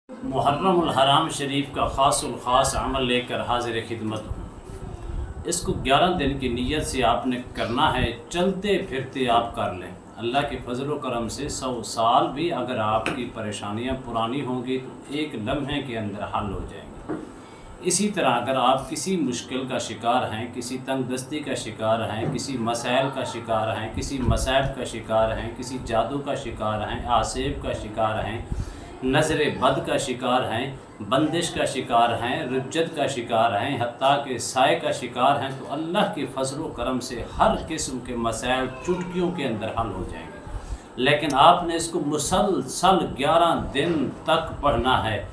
محرم الحرام شریف کا خاص الخاص عمل لے کر حاضر خدمت ہوں۔ اس کو 11 دن کی نیت سے آپ نے کرنا ہے، چلتے پھرتے آپ کر لیں۔ اللہ کے فضل و کرم سے 100 سال بھی اگر آپ کی پریشانیاں پرانی ہوں گی تو ایک لمحے کے اندر حل ہو جائیں گے۔ اسی طرح اگر آپ کسی مشکل کا شکار ہیں، کسی تنگ دستی کا شکار ہیں، کسی مسائل کا شکار ہیں، کسی مصائب کا شکار ہیں، کسی جادو کا شکار ہیں، آسیب کا شکار ہیں، نظر بد کا شکار ہیں، بندش کا شکار ہیں، رجت کا شکار ہیں، حتیٰ کہ سائے کا شکار ہیں، تو اللہ کے فضل و کرم سے ہر قسم کے مسائل چٹکیوں کے اندر حل ہو جائیں گے۔ لیکن آپ نے اس کو مسلسل 11 دن تک پڑھنا ہے۔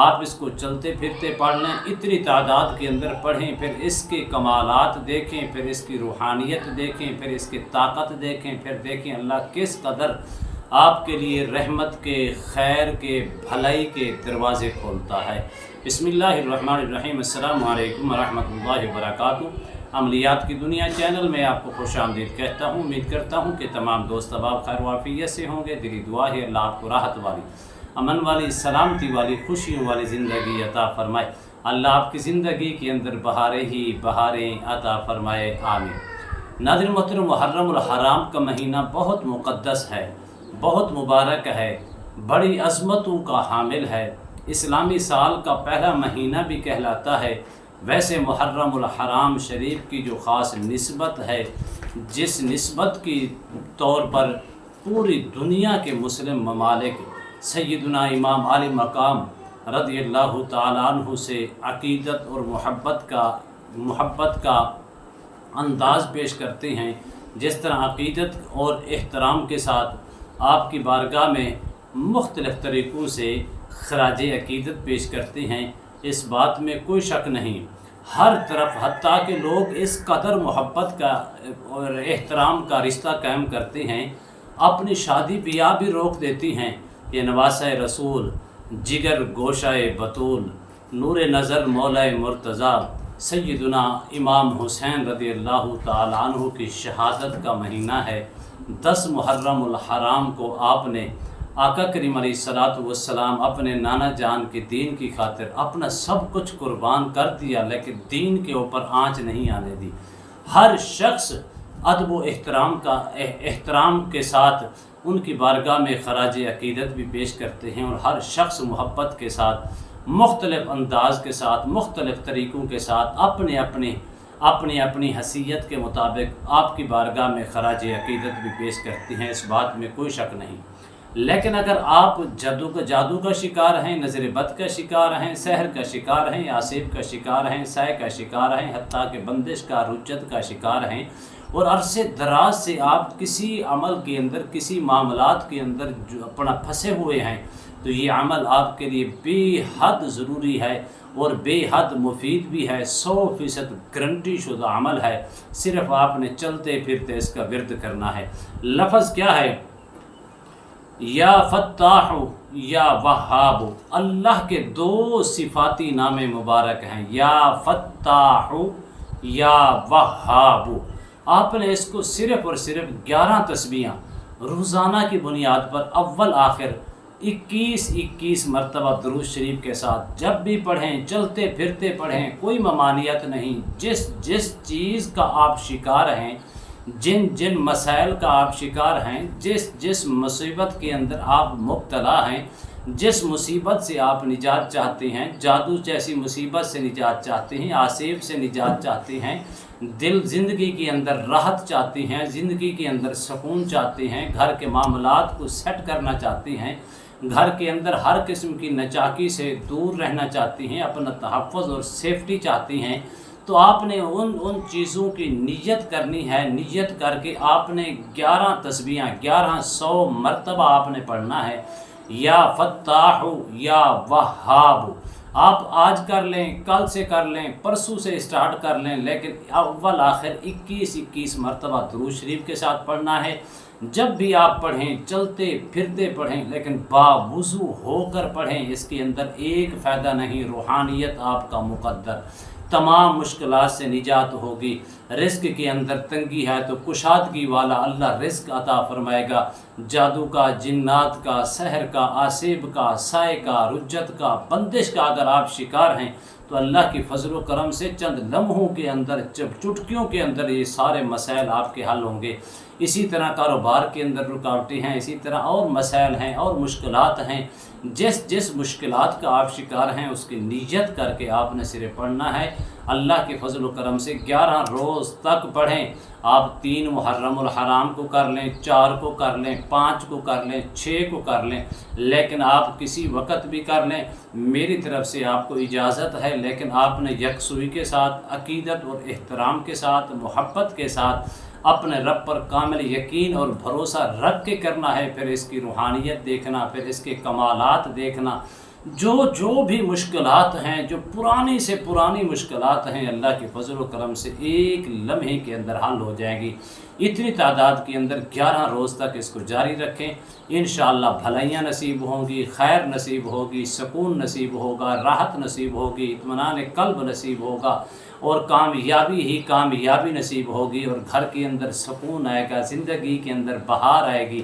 آپ اس کو چلتے پھرتے پڑھ لیں، اتنی تعداد کے اندر پڑھیں، پھر اس کے کمالات دیکھیں، پھر اس کی روحانیت دیکھیں، پھر اس کی طاقت دیکھیں، پھر دیکھیں اللہ کس قدر آپ کے لیے رحمت کے، خیر کے، بھلائی کے دروازے کھولتا ہے۔ بسم اللہ الرحمن الرحیم۔ السلام علیکم ورحمۃ اللہ وبرکاتہ۔ عملیات کی دنیا چینل میں آپ کو خوش آمدید کہتا ہوں۔ امید کرتا ہوں کہ تمام دوست احباب خیر و عافیت سے ہوں گے۔ دلی دعا ہے اللہ آپ کو راحت والی، امن والی، سلامتی والی، خوشیوں والی زندگی عطا فرمائے۔ اللہ آپ کی زندگی کے اندر بہاریں ہی بہاریں عطا فرمائے، آمین۔ ناظرین محترم، محرم الحرام کا مہینہ بہت مقدس ہے، بہت مبارک ہے، بڑی عظمتوں کا حامل ہے، اسلامی سال کا پہلا مہینہ بھی کہلاتا ہے۔ ویسے محرم الحرام شریف کی جو خاص نسبت ہے، جس نسبت کی طور پر پوری دنیا کے مسلم ممالک سیدنا امام عالی مقام رضی اللہ تعالیٰ عنہ سے عقیدت اور محبت کا انداز پیش کرتے ہیں، جس طرح عقیدت اور احترام کے ساتھ آپ کی بارگاہ میں مختلف طریقوں سے خراج عقیدت پیش کرتے ہیں، اس بات میں کوئی شک نہیں۔ ہر طرف حتیٰ کہ لوگ اس قدر محبت کا اور احترام کا رشتہ قائم کرتے ہیں، اپنی شادی بیاہ بھی روک دیتی ہیں۔ یہ نواسہ رسول، جگر گوشہ بطول، نور نظر مولا مرتضیٰ سیدنا امام حسین رضی اللہ تعالیٰ عنہ کی شہادت کا مہینہ ہے۔ 10 محرم الحرام کو آپ نے آقا کریم علیہ السلام اپنے نانا جان کے دین کی خاطر اپنا سب کچھ قربان کر دیا، لیکن دین کے اوپر آنچ نہیں آنے دی۔ ہر شخص ادب و احترام کے ساتھ ان کی بارگاہ میں خراج عقیدت بھی پیش کرتے ہیں، اور ہر شخص محبت کے ساتھ، مختلف انداز کے ساتھ، مختلف طریقوں کے ساتھ اپنی حیثیت کے مطابق آپ کی بارگاہ میں خراج عقیدت بھی پیش کرتی ہیں، اس بات میں کوئی شک نہیں۔ لیکن اگر آپ جادو کا شکار ہیں، نظر بد کا شکار ہیں، سحر کا شکار ہیں، آسیب کا شکار ہیں، سائے کا شکار ہیں، حتیٰ کہ بندش کا، رجت کا شکار ہیں، اور عرصے دراز سے آپ کسی عمل کے اندر، کسی معاملات کے اندر جو اپنا پھنسے ہوئے ہیں، تو یہ عمل آپ کے لیے بے حد ضروری ہے اور بے حد مفید بھی ہے، 100% گارنٹی شدہ عمل ہے۔ صرف آپ نے چلتے پھرتے اس کا ورد کرنا ہے۔ لفظ کیا ہے؟ یا فتاح یا وہاب۔ اللہ کے 2 صفاتی نام مبارک ہیں، یا فتاح یا وہاب۔ آپ نے اس کو صرف اور صرف 11 تسبیحاں روزانہ کی بنیاد پر اول آخر 21 مرتبہ درود شریف کے ساتھ جب بھی پڑھیں، چلتے پھرتے پڑھیں، کوئی ممانعت نہیں۔ جس چیز کا آپ شکار ہیں، جن مسائل کا آپ شکار ہیں، جس مصیبت کے اندر آپ مبتلا ہیں، جس مصیبت سے آپ نجات چاہتے ہیں، جادو جیسی مصیبت سے نجات چاہتے ہیں، آسیب سے نجات چاہتے ہیں، زندگی کے اندر راحت چاہتے ہیں، زندگی کے اندر سکون چاہتے ہیں، گھر کے معاملات کو سیٹ کرنا چاہتے ہیں، گھر کے اندر ہر قسم کی نچاکی سے دور رہنا چاہتے ہیں، اپنا تحفظ اور سیفٹی چاہتے ہیں، تو آپ نے ان چیزوں کی نیت کرنی ہے۔ نیت کر کے آپ نے 11 تسبیحاں 1100 مرتبہ آپ نے پڑھنا ہے، یا فتاح یا وہاب۔ آپ آج کر لیں، کل سے کر لیں، پرسوں سے اسٹارٹ کر لیں، لیکن اول آخر 21 مرتبہ درود شریف کے ساتھ پڑھنا ہے۔ جب بھی آپ پڑھیں، چلتے پھرتے پڑھیں، لیکن باوضو ہو کر پڑھیں۔ اس کے اندر ایک فائدہ نہیں، روحانیت آپ کا مقدر، تمام مشکلات سے نجات ہوگی۔ رزق کے اندر تنگی ہے تو کشادگی والا اللہ رزق عطا فرمائے گا۔ جادو کا، جنات کا، سحر کا، آسیب کا، سائے کا، رجت کا، بندش کا اگر آپ شکار ہیں تو اللہ کی فضل و کرم سے چند لمحوں کے اندر، چٹکیوں کے اندر یہ سارے مسائل آپ کے حل ہوں گے۔ اسی طرح کاروبار کے اندر رکاوٹیں ہیں، اسی طرح اور مسائل ہیں اور مشکلات ہیں، جس مشکلات کا آپ شکار ہیں اس کی نیت کر کے آپ نے صرف پڑھنا ہے۔ اللہ کے فضل و کرم سے 11 روز تک پڑھیں۔ آپ 3 محرم الحرام کو کر لیں، 4 کو کر لیں، 5 کو کر لیں، 6 کو کر لیں، لیکن آپ کسی وقت بھی کر لیں، میری طرف سے آپ کو اجازت ہے، لیکن آپ نے یکسوئی کے ساتھ، عقیدت اور احترام کے ساتھ، محبت کے ساتھ اپنے رب پر کامل یقین اور بھروسہ رکھ کے کرنا ہے۔ پھر اس کی روحانیت دیکھنا، پھر اس کے کمالات دیکھنا، جو بھی مشکلات ہیں، جو پرانی سے پرانی مشکلات ہیں، اللہ کے فضل و کرم سے ایک لمحے کے اندر حل ہو جائیں گی۔ اتنی تعداد کے اندر 11 روز تک اس کو جاری رکھیں، انشاءاللہ بھلائیاں نصیب ہوں گی، خیر نصیب ہوگی، سکون نصیب ہوگا، راحت نصیب ہوگی، اطمینان قلب نصیب ہوگا، اور کامیابی ہی کامیابی نصیب ہوگی، اور گھر کے اندر سکون آئے گا، زندگی کے اندر بہار آئے گی۔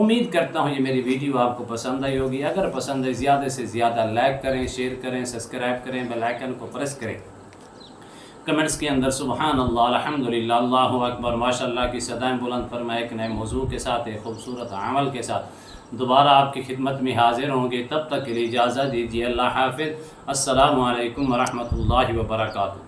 امید کرتا ہوں یہ میری ویڈیو آپ کو پسند آئی ہوگی۔ اگر پسند ہے زیادہ سے زیادہ لائک کریں، شیئر کریں، سبسکرائب کریں، بیل آئیکن کو پریس کریں۔ کمنٹس کے اندر سبحان اللہ، الحمدللہ، اللہ اکبر، ماشاءاللہ کی صدائیں بلند فرمائے۔ ایک نئے موضوع کے ساتھ، ایک خوبصورت عمل کے ساتھ دوبارہ آپ کی خدمت میں حاضر ہوں گے۔ تب تک کے لیے اجازت دیجیے، اللہ حافظ، السلام علیکم ورحمۃ اللہ وبرکاتہ۔